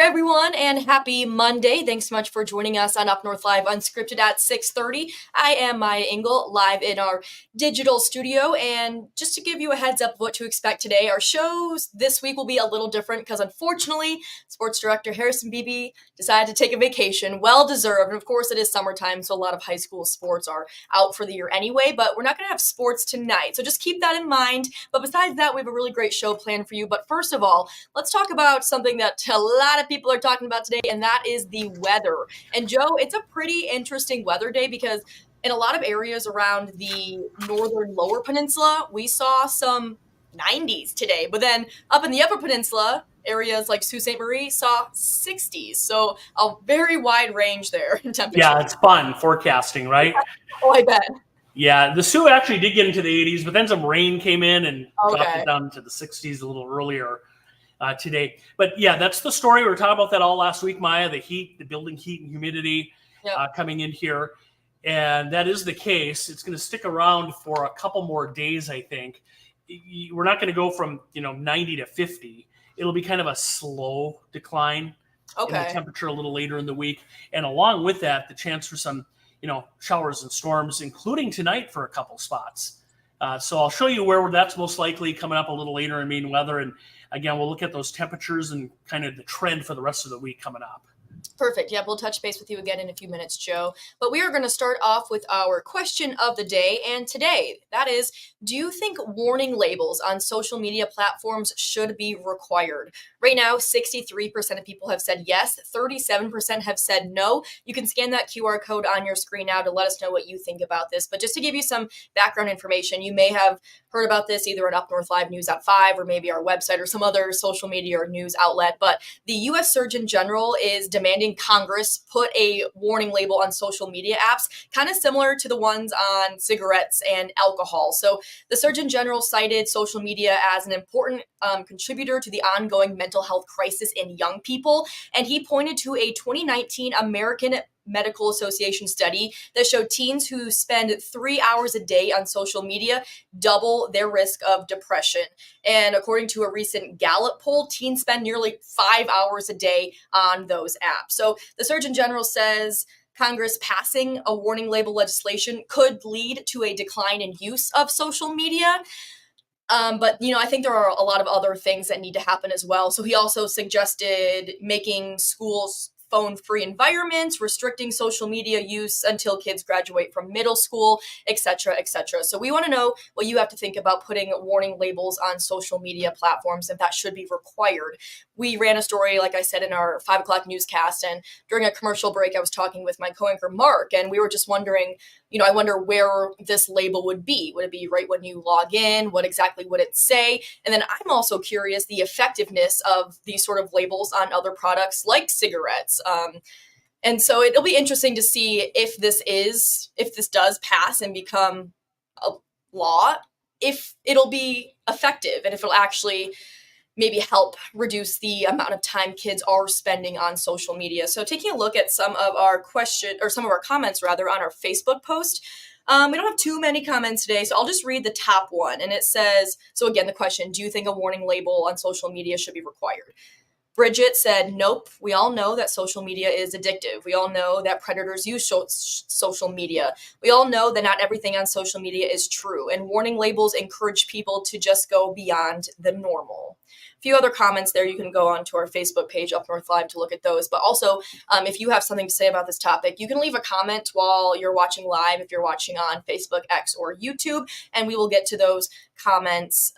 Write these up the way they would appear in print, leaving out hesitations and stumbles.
everyone, and happy Monday. Thanks so much for joining us on UpNorthLive Unscripted at 6:30. I am Maya Engel, live in our digital studio, and just to give you a heads up of what to expect today, our shows this week will be a little different because unfortunately, sports director Harrison Beebe decided to take a vacation, well-deserved, and of course it is summertime, so a lot of high school sports are out for the year anyway, but we're not going to have sports tonight, so just keep that in mind. But besides that, we have a really great show planned for you. But first of all, let's talk about something that a lot of people are talking about today, and that is the weather. And Joe, it's a pretty interesting weather day because in a lot of areas around the northern lower peninsula, we saw some 90s today. But then up in the upper peninsula, areas like Sault Ste. Marie saw 60s. So a very wide range there in temperature. Yeah, it's fun forecasting, right? Oh, I bet. Yeah, the Sioux actually did get into the 80s, but then some rain came in and dropped Okay. it down to the 60s a little earlier today. But yeah, that's the story. We were talking about that all last week, Maya, the heat, the building heat and humidity coming in here. And that is the case. It's going to stick around for a couple more days, I think. We're not going to go from 90 to 50. It'll be kind of a slow decline in the temperature a little later in the week. And along with that, the chance for some showers and storms, including tonight for a couple spots. So I'll show you where that's most likely coming up a little later in Maine weather. And again, we'll look at those temperatures and kind of the trend for the rest of the week coming up. Perfect. Yeah, we'll touch base with you again in a few minutes, Joe. But we are going to start off with our question of the day. And today, that is, do you think warning labels on social media platforms should be required? Right now, 63% of people have said yes, 37% have said no. You can scan that QR code on your screen now to let us know what you think about this. But just to give you some background information, you may have heard about this either on UpNorthLive News at 5 or maybe our website or some other social media or news outlet. But the U.S. Surgeon General is demanding Congress put a warning label on social media apps, kind of similar to the ones on cigarettes and alcohol. So the Surgeon General cited social media as an important contributor to the ongoing mental health crisis in young people. And he pointed to a 2019 American Medical Association study that showed teens who spend 3 hours a day on social media double their risk of depression. And according to a recent Gallup poll, teens spend nearly 5 hours a day on those apps. So the Surgeon General says Congress passing a warning label legislation could lead to a decline in use of social media. But, I think there are a lot of other things that need to happen as well. So he also suggested making schools phone-free environments, restricting social media use until kids graduate from middle school, et cetera, et cetera. So we want to know what you have to think about putting warning labels on social media platforms, if that should be required. We ran a story, like I said, in our 5 o'clock newscast, and during a commercial break, I was talking with my co-anchor, Mark, and we were just wondering, I wonder where this label would be. Would it be right when you log in? What exactly would it say? And then I'm also curious the effectiveness of these sort of labels on other products like cigarettes. And so it'll be interesting to see if this does pass and become a law, if it'll be effective and if it'll actually maybe help reduce the amount of time kids are spending on social media. So taking a look at some of our comments on our Facebook post. We don't have too many comments today, so I'll just read the top one. And it says, so again, the question, do you think a warning label on social media should be required? Bridget said, nope. We all know that social media is addictive. We all know that predators use social media. We all know that not everything on social media is true. And warning labels encourage people to just go beyond the normal. A few other comments there. You can go onto our Facebook page, UpNorthLive, to look at those. But also, if you have something to say about this topic, you can leave a comment while you're watching live, if you're watching on Facebook, X, or YouTube, and we will get to those comments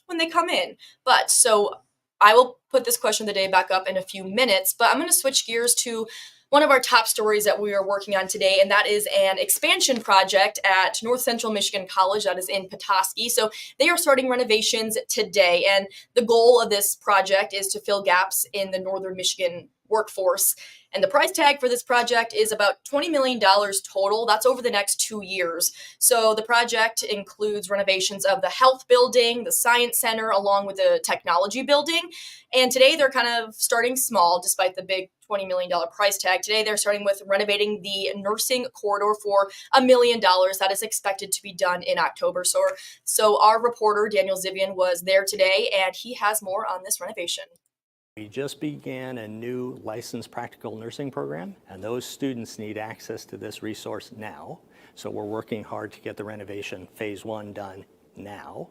when they come in. But so I will put this question of the day back up in a few minutes, but I'm going to switch gears to one of our top stories that we are working on today, and that is an expansion project at North Central Michigan College that is in Petoskey. So they are starting renovations today, and the goal of this project is to fill gaps in the Northern Michigan workforce. And the price tag for this project is about $20 million total. That's over the next 2 years. So the project includes renovations of the health building, the science center, along with the technology building. And today they're kind of starting small, despite the big $20 million price tag. Today they're starting with renovating the nursing corridor for $1 million. That is expected to be done in October. So our reporter, Daniel Zivian, was there today, and he has more on this renovation. We just began a new licensed practical nursing program, and those students need access to this resource now. So we're working hard to get the renovation phase 1 done now.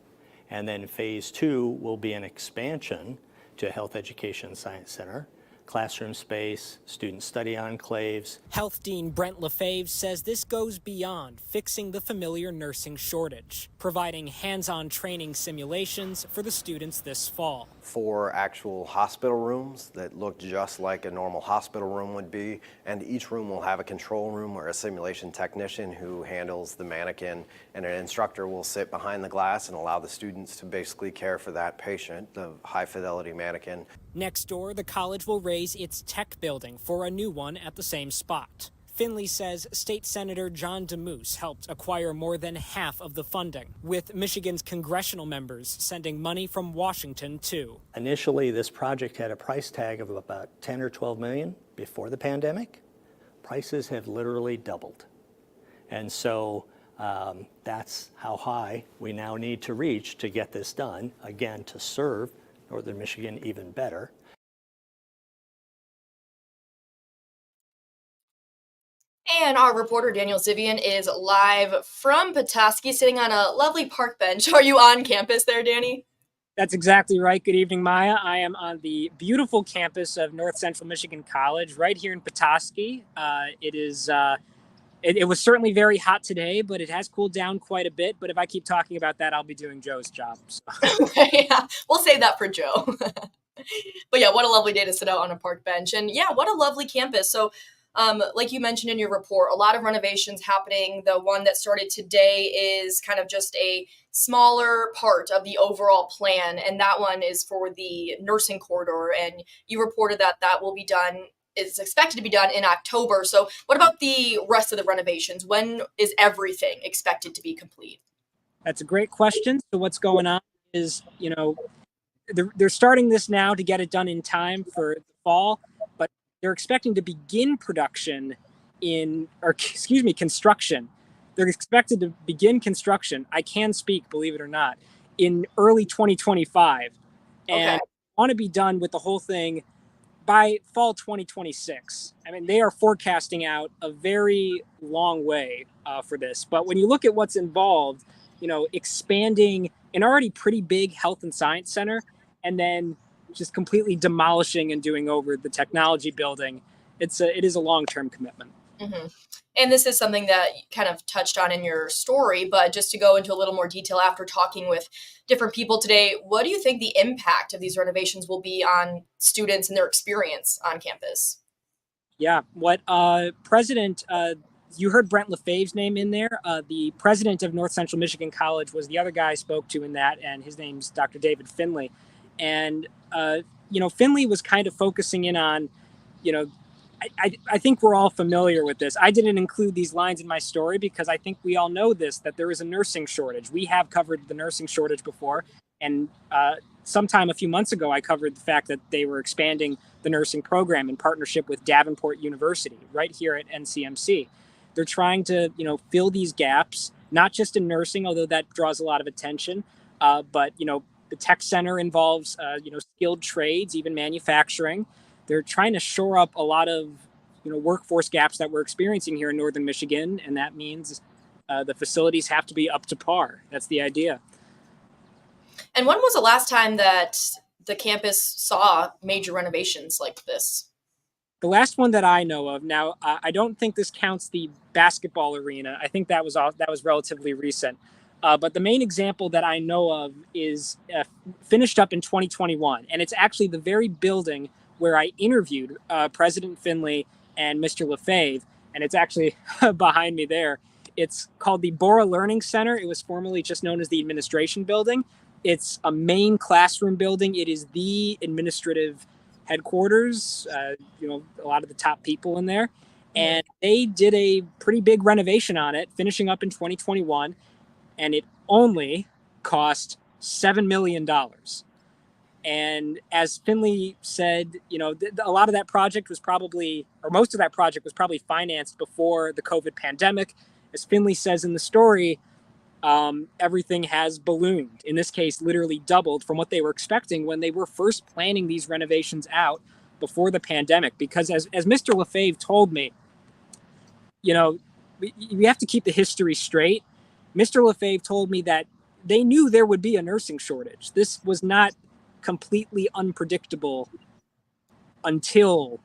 And then phase 2 will be an expansion to Health Education Science Center, classroom space, student study enclaves. Health Dean Brent Lefebvre says this goes beyond fixing the familiar nursing shortage, providing hands-on training simulations for the students this fall. 4 actual hospital rooms that look just like a normal hospital room would be, and each room will have a control room where a simulation technician who handles the mannequin and an instructor will sit behind the glass and allow the students to basically care for that patient, the high-fidelity mannequin. Next door, the college will raise its tech building for a new one at the same spot. Finley says State Senator John DeMoose helped acquire more than half of the funding, with Michigan's congressional members sending money from Washington too. Initially, this project had a price tag of about 10 or 12 million before the pandemic. Prices have literally doubled. And so that's how high we now need to reach to get this done, again, to serve Northern Michigan even better. And our reporter, Daniel Zivian, is live from Petoskey, sitting on a lovely park bench. Are you on campus there, Danny? That's exactly right. Good evening, Maya. I am on the beautiful campus of North Central Michigan College, right here in Petoskey. It was certainly very hot today, but it has cooled down quite a bit. But if I keep talking about that, I'll be doing Joe's job. So. Yeah, we'll save that for Joe. But yeah, what a lovely day to sit out on a park bench. And yeah, what a lovely campus. So like you mentioned in your report, a lot of renovations happening. The one that started today is kind of just a smaller part of the overall plan. And that one is for the nursing corridor. And you reported that that will be done, is expected to be done in October. So what about the rest of the renovations? When is everything expected to be complete? That's a great question. So what's going on is, they're starting this now to get it done in time for the fall, but they're expecting to begin construction. They're expected to begin construction. I can speak, believe it or not, in early 2025. And Okay. want to be done with the whole thing by fall 2026. I mean, they are forecasting out a very long way for this. But when you look at what's involved, expanding an already pretty big health and science center, and then just completely demolishing and doing over the technology building, it is a long-term commitment. Mm-hmm. And this is something that you kind of touched on in your story, but just to go into a little more detail after talking with different people today, what do you think the impact of these renovations will be on students and their experience on campus? Yeah, what you heard Brent Lefebvre's name in there. The president of North Central Michigan College was the other guy I spoke to in that, and his name's Dr. David Finley. And, Finley was kind of focusing in on, I think we're all familiar with this. I didn't include these lines in my story because I think we all know this, that there is a nursing shortage. We have covered the nursing shortage before. And sometime a few months ago, I covered the fact that they were expanding the nursing program in partnership with Davenport University right here at NCMC. They're trying to, fill these gaps, not just in nursing, although that draws a lot of attention, but, the tech center involves, skilled trades, even manufacturing. They're trying to shore up a lot of, workforce gaps that we're experiencing here in Northern Michigan. And that means the facilities have to be up to par. That's the idea. And when was the last time that the campus saw major renovations like this? The last one that I know of, now, I don't think this counts the basketball arena. I think that was relatively recent. But the main example that I know of is finished up in 2021. And it's actually the very building where I interviewed President Finley and Mr. Lefebvre. And it's actually behind me there. It's called the Bora Learning Center. It was formerly just known as the Administration Building. It's a main classroom building. It is the administrative headquarters, a lot of the top people in there. And they did a pretty big renovation on it, finishing up in 2021. And it only cost $7 million. And as Finley said, a lot of that project was probably, or most of that project was probably financed before the COVID pandemic. As Finley says in the story, everything has ballooned. In this case, literally doubled from what they were expecting when they were first planning these renovations out before the pandemic. Because as Mr. Lefebvre told me, you know, we have to keep the history straight. Mr. Lefebvre told me that they knew there would be a nursing shortage. This was not completely unpredictable until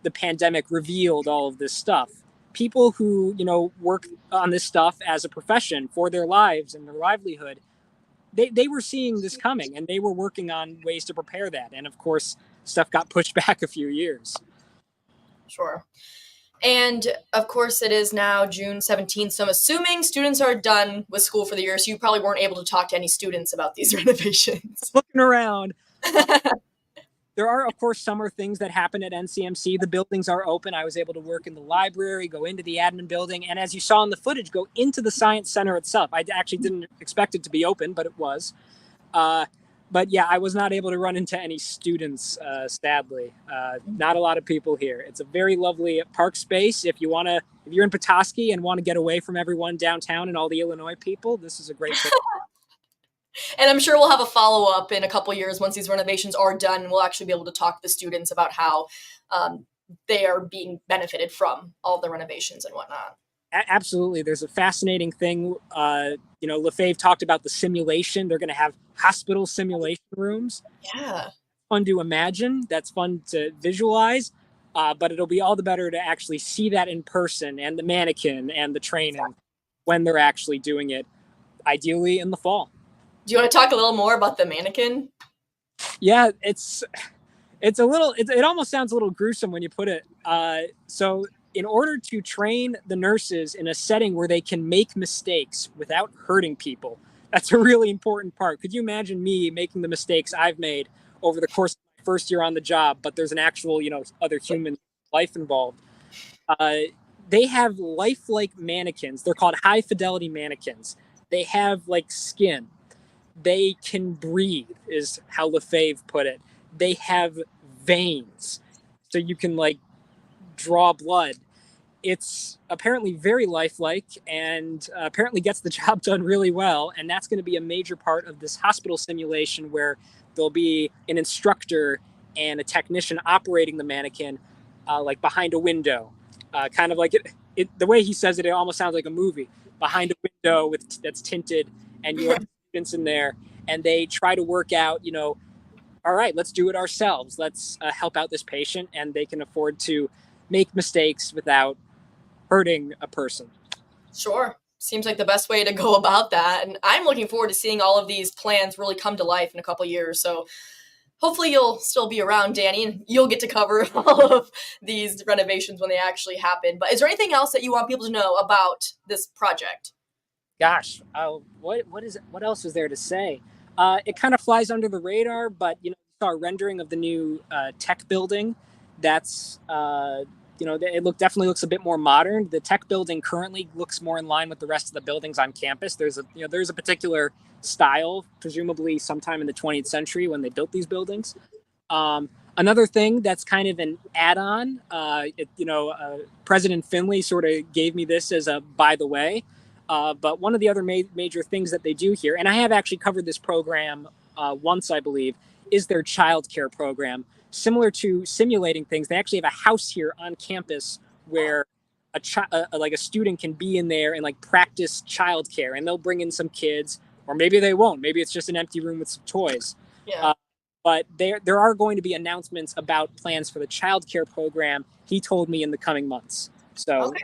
the pandemic revealed all of this stuff. People who, work on this stuff as a profession for their lives and their livelihood, they were seeing this coming and they were working on ways to prepare that. And of course, stuff got pushed back a few years. Sure. And of course, it is now June 17th. So I'm assuming students are done with school for the year. So you probably weren't able to talk to any students about these renovations. Looking around. There are, of course, summer things that happen at NCMC. The buildings are open. I was able to work in the library, go into the admin building, and as you saw in the footage, go into the Science Center itself. I actually didn't expect it to be open, but it was. But yeah, I was not able to run into any students, sadly. Not a lot of people here. It's a very lovely park space. If you're in Petoskey and want to get away from everyone downtown and all the Illinois people, this is a great place. And I'm sure we'll have a follow-up in a couple years once these renovations are done. We'll actually be able to talk to the students about how they are being benefited from all the renovations and whatnot. Absolutely. There's a fascinating thing. Lefebvre talked about the simulation. They're going to have hospital simulation rooms. Yeah. Fun to imagine. That's fun to visualize. But it'll be all the better to actually see that in person and the mannequin and the training when they're actually doing it, ideally in the fall. Do you want to talk a little more about the mannequin? Yeah, it almost sounds a little gruesome when you put it. So in order to train the nurses in a setting where they can make mistakes without hurting people, that's a really important part. Could you imagine me making the mistakes I've made over the course of my first year on the job, but there's an actual, other human life involved? They have lifelike mannequins. They're called high fidelity mannequins. They have skin. They can breathe, is how Lefebvre put it. They have veins, so you can draw blood. It's apparently very lifelike and apparently gets the job done really well. And that's going to be a major part of this hospital simulation where there'll be an instructor and a technician operating the mannequin behind a window. Kind of like it. The way he says it, it almost sounds like a movie. Behind a window that's tinted, and you have students in there, and they try to work out, all right, let's do it ourselves. Let's help out this patient, and they can afford to make mistakes without hurting a person. Sure. Seems like the best way to go about that. And I'm looking forward to seeing all of these plans really come to life in a couple years. So hopefully you'll still be around, Danny, and you'll get to cover all of these renovations when they actually happen. But is there anything else that you want people to know about this project? Gosh, what else is there to say? It kind of flies under the radar, but saw a rendering of the new tech building. That's it definitely looks a bit more modern. The tech building currently looks more in line with the rest of the buildings on campus. There's a particular style, presumably sometime in the 20th century when they built these buildings. Another thing that's kind of an add-on, President Finley sort of gave me this as a by the way. But one of the other major things that they do here, and I have actually covered this program once, I believe, is their childcare program. Similar to simulating things, they actually have a house here on campus where a student can be in there and practice childcare, and they'll bring in some kids, or maybe they won't. Maybe it's just an empty room with some toys. Yeah. But there are going to be announcements about plans for the childcare program, he told me, in the coming months. So something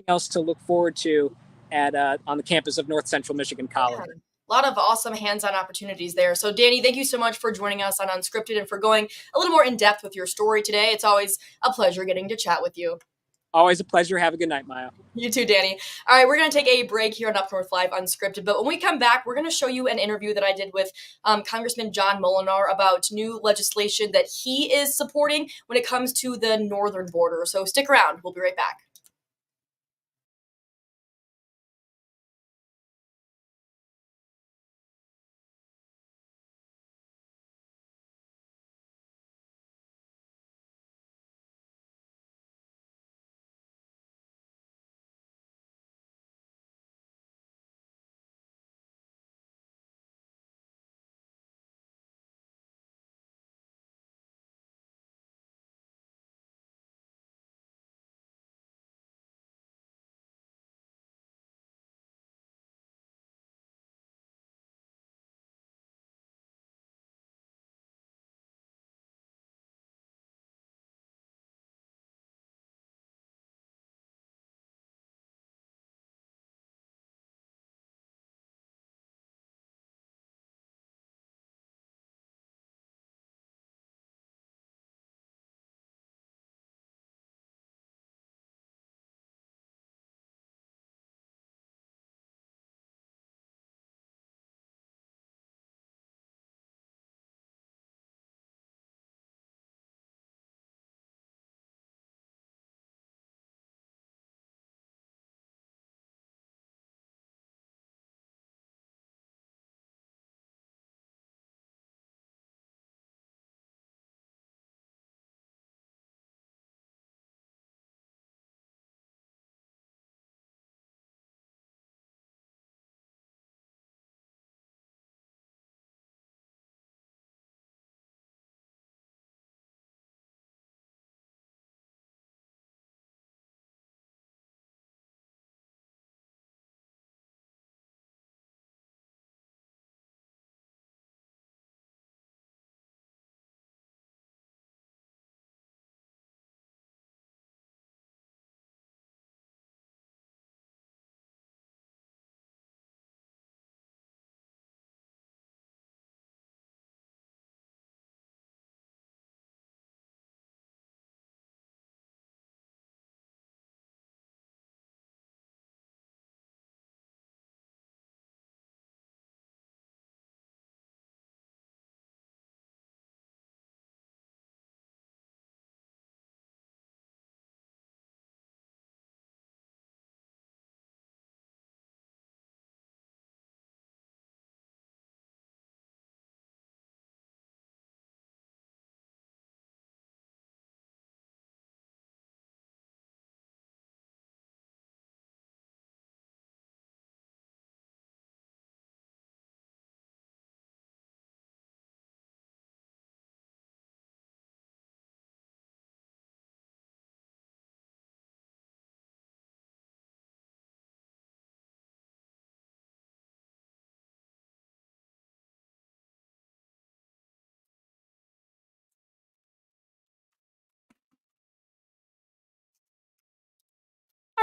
else to look forward to on the campus of North Central Michigan College. Yeah. A lot of awesome hands-on opportunities there. So Danny, thank you so much for joining us on Unscripted and for going a little more in depth with your story today. It's always a pleasure getting to chat with you. Always a pleasure. Have a good night, Maya. You too, Danny. All right, we're going to take a break here on UpNorthLive Unscripted, but when we come back, we're going to show you an interview that I did with Congressman John Molinar about new legislation that he is supporting when it comes to the northern border. So stick around. We'll be right back.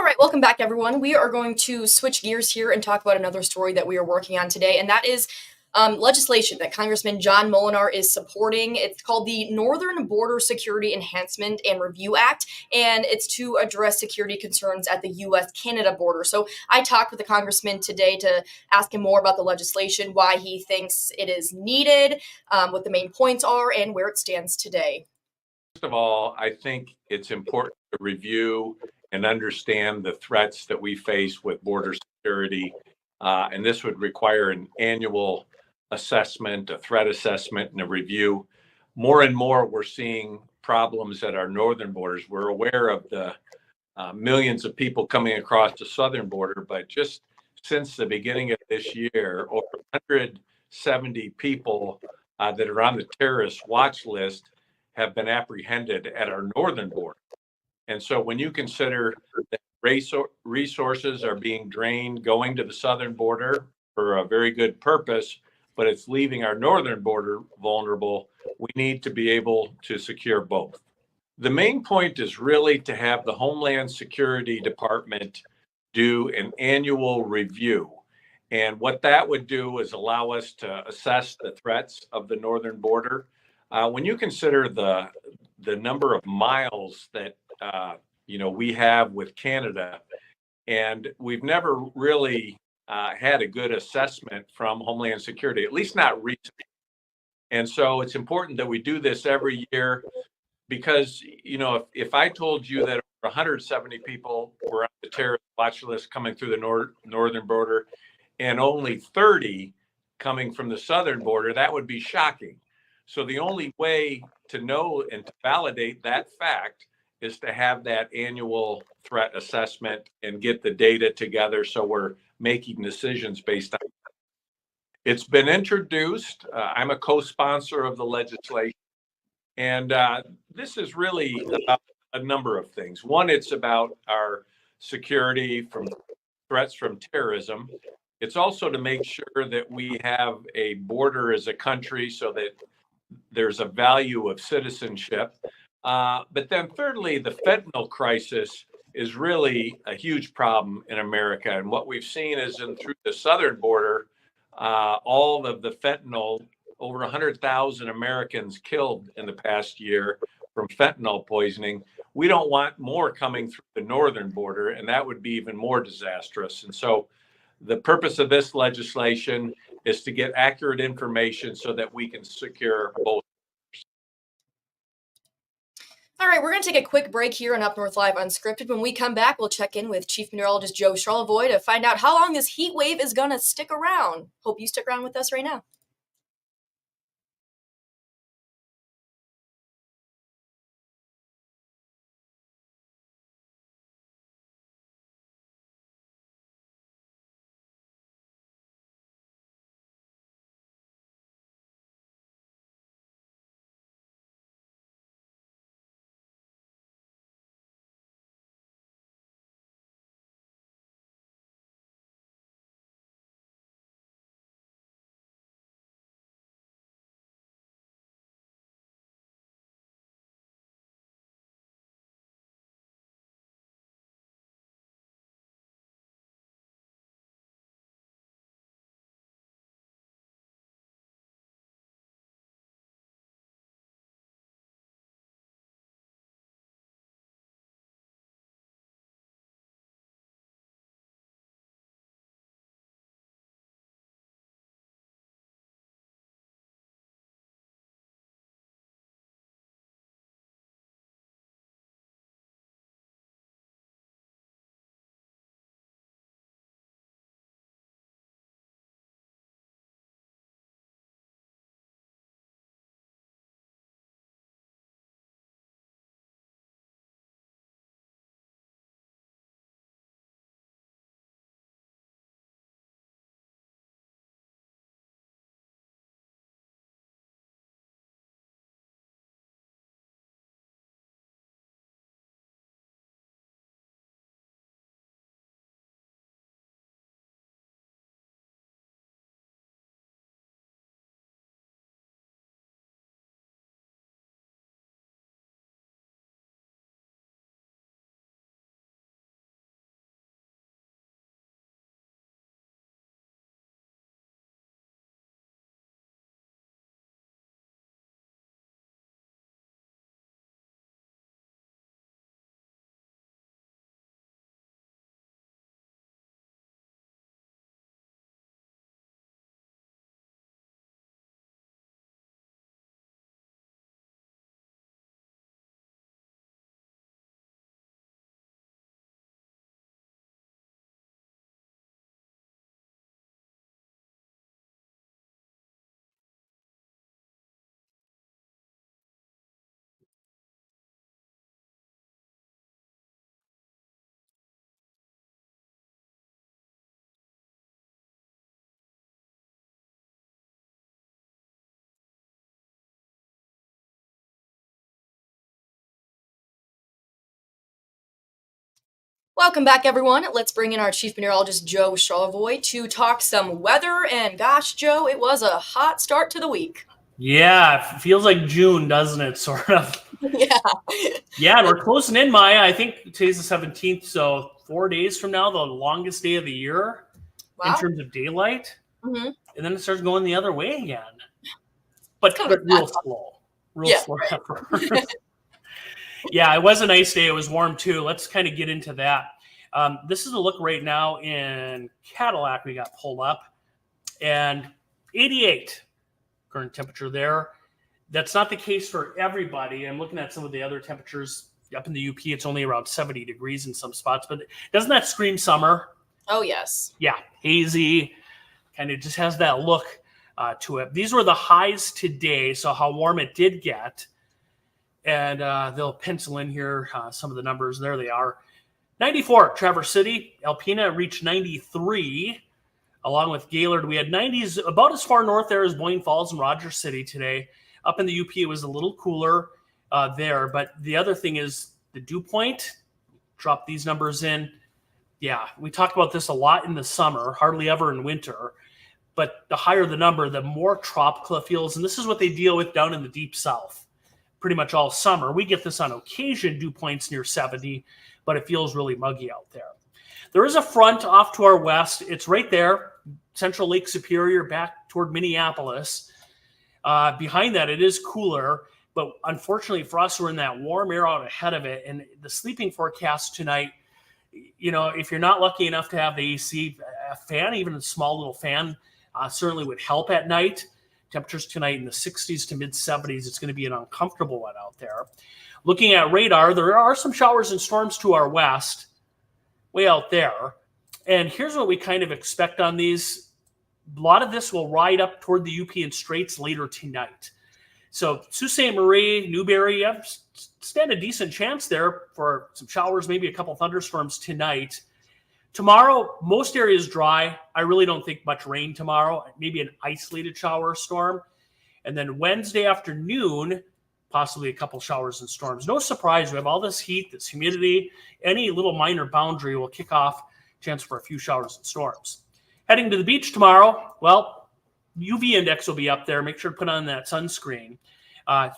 All right, welcome back, everyone. We are going to switch gears here and talk about another story that we are working on today, and that is legislation that Congressman John Molinar is supporting. It's called the Northern Border Security Enhancement and Review Act, and it's to address security concerns at the U.S.-Canada border. So I talked with the congressman today to ask him more about the legislation, why he thinks it is needed, what the main points are, and where it stands today. First of all, I think it's important to review and understand the threats that we face with border security. And this would require an annual assessment, a threat assessment, and a review. More and more, we're seeing problems at our northern borders. We're aware of the millions of people coming across the southern border, but just since the beginning of this year, over 170 people that are on the terrorist watch list have been apprehended at our northern border. And so when you consider that resources are being drained going to the southern border for a very good purpose, but it's leaving our northern border vulnerable, we need to be able to secure both. The main point is really to have the Homeland Security Department do an annual review. And what that would do is allow us to assess the threats of the northern border. When you consider the number of miles that we have with Canada, and we've never really had a good assessment from Homeland Security, at least not recently. And so it's important that we do this every year because, if I told you that 170 people were on the terrorist watch list coming through the northern border and only 30 coming from the southern border, that would be shocking. So the only way to know and to validate that fact is to have that annual threat assessment and get the data together so we're making decisions based on it. It's been introduced. I'm a co-sponsor of the legislation. And this is really about a number of things. One, it's about our security from threats from terrorism. It's also to make sure that we have a border as a country so that there's a value of citizenship. But then thirdly, the fentanyl crisis is really a huge problem in America. And what we've seen is through the southern border, all of the fentanyl, over 100,000 Americans killed in the past year from fentanyl poisoning. We don't want more coming through the northern border, and that would be even more disastrous. And so the purpose of this legislation is to get accurate information so that we can secure both. All right, we're going to take a quick break here on Up North Live Unscripted. When we come back, we'll check in with Chief Meteorologist Joe Charlevoix to find out how long this heat wave is going to stick around. Hope you stick around with us right now. Welcome back, everyone. Let's bring in our Chief Meteorologist, Joe Charlevoix, to talk some weather. And gosh, Joe, it was a hot start to the week. Yeah, it feels like June, doesn't it? Sort of. Yeah. Yeah, and we're closing in, Maya. I think today's the 17th, so 4 days from now, the longest day of the year in Wow. terms of daylight. Mm-hmm. And then it starts going the other way again. But kind of real slow. Yeah, Slow effort. Yeah, it was a nice day. It was warm too. Let's kind of get into that. This is a look right now in Cadillac we got pulled up. And 88 current temperature there. That's not the case for everybody. I'm looking at some of the other temperatures up in the UP. It's only around 70 degrees in some spots. But doesn't that scream summer? Oh, yes. Yeah, hazy. Kind of just has that look to it. These were the highs today, so how warm it did get. And they'll pencil in here some of the numbers. There they are. 94, Traverse City. Alpena reached 93. Along with Gaylord, we had 90s about as far north there as Boyne Falls and Rogers City today. Up in the UP, it was a little cooler there. But the other thing is the dew point. Drop these numbers in. Yeah, we talked about this a lot in the summer, hardly ever in winter. But the higher the number, the more tropical it feels. And this is what they deal with down in the deep south pretty much all summer. We get this on occasion, dew points near 70, but it feels really muggy out there. There is a front off to our west. It's right there, Central Lake Superior, back toward Minneapolis. Behind that, it is cooler, but unfortunately for us, we're in that warm air out ahead of it. And the sleeping forecast tonight, if you're not lucky enough to have the AC, a fan, even a small little fan, certainly would help at night. Temperatures tonight in the 60s to mid 70s. It's going to be an uncomfortable one out there. Looking at radar, there are some showers and storms to our west, way out there. And here's what we kind of expect on these. A lot of this will ride up toward the UP and Straits later tonight. So Sault Ste. Marie, Newberry, you have stand a decent chance there for some showers, maybe a couple thunderstorms tonight. Tomorrow, most areas dry. I really don't think much rain tomorrow, maybe an isolated shower or storm. And then Wednesday afternoon, possibly a couple showers and storms. No surprise, we have all this heat, this humidity. Any little minor boundary will kick off chance for a few showers and storms. Heading to the beach tomorrow, well, UV index will be up there. Make sure to put on that sunscreen.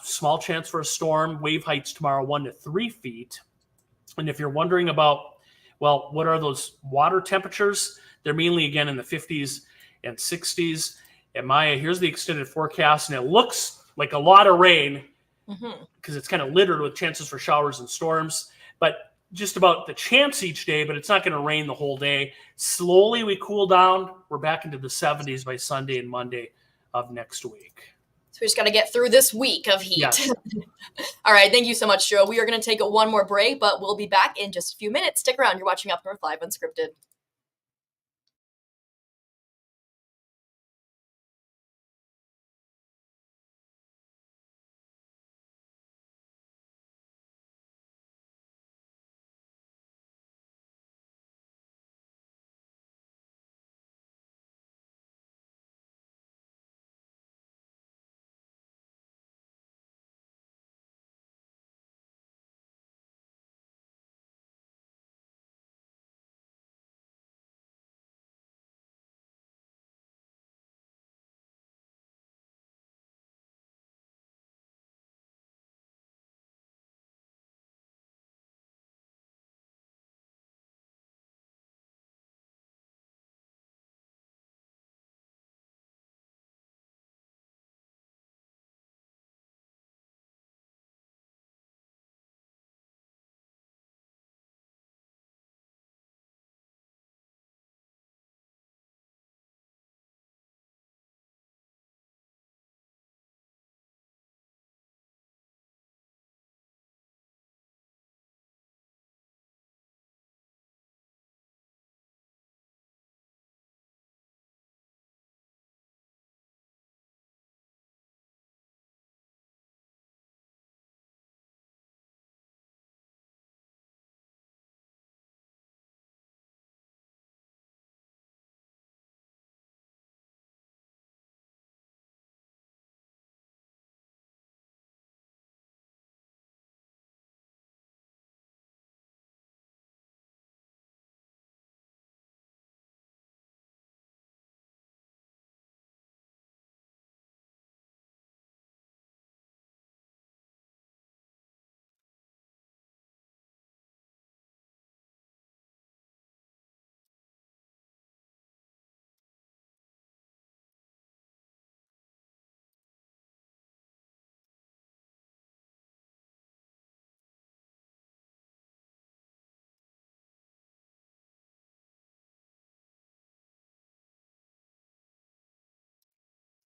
Small chance for a storm. Wave heights tomorrow, 1 to 3 feet. And if you're wondering about, well, what are those water temperatures? They're mainly, again, in the 50s and 60s. And Maya, here's the extended forecast, and it looks like a lot of rain because it's kind of littered with chances for showers and storms. But just about the chance each day, but it's not going to rain the whole day. Slowly we cool down. We're back into the 70s by Sunday and Monday of next week. So we just got to get through this week of heat. Yes. All right. Thank you so much, Joe. We are going to take one more break, but we'll be back in just a few minutes. Stick around. You're watching UpNorthLive Unscripted.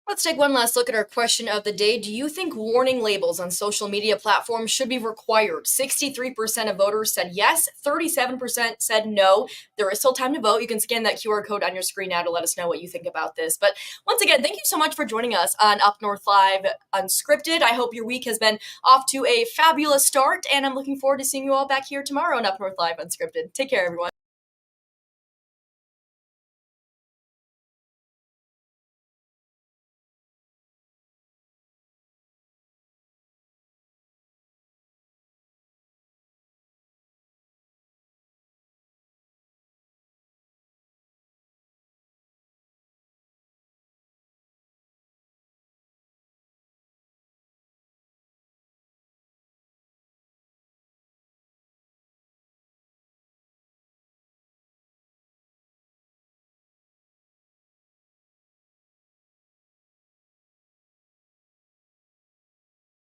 Let's take one last look at our question of the day. Do you think warning labels on social media platforms should be required? 63% of voters said yes, 37% said no. There is still time to vote. You can scan that QR code on your screen now to let us know what you think about this. But once again, thank you so much for joining us on Up North Live Unscripted. I hope your week has been off to a fabulous start, and I'm looking forward to seeing you all back here tomorrow on Up North Live Unscripted. Take care, everyone.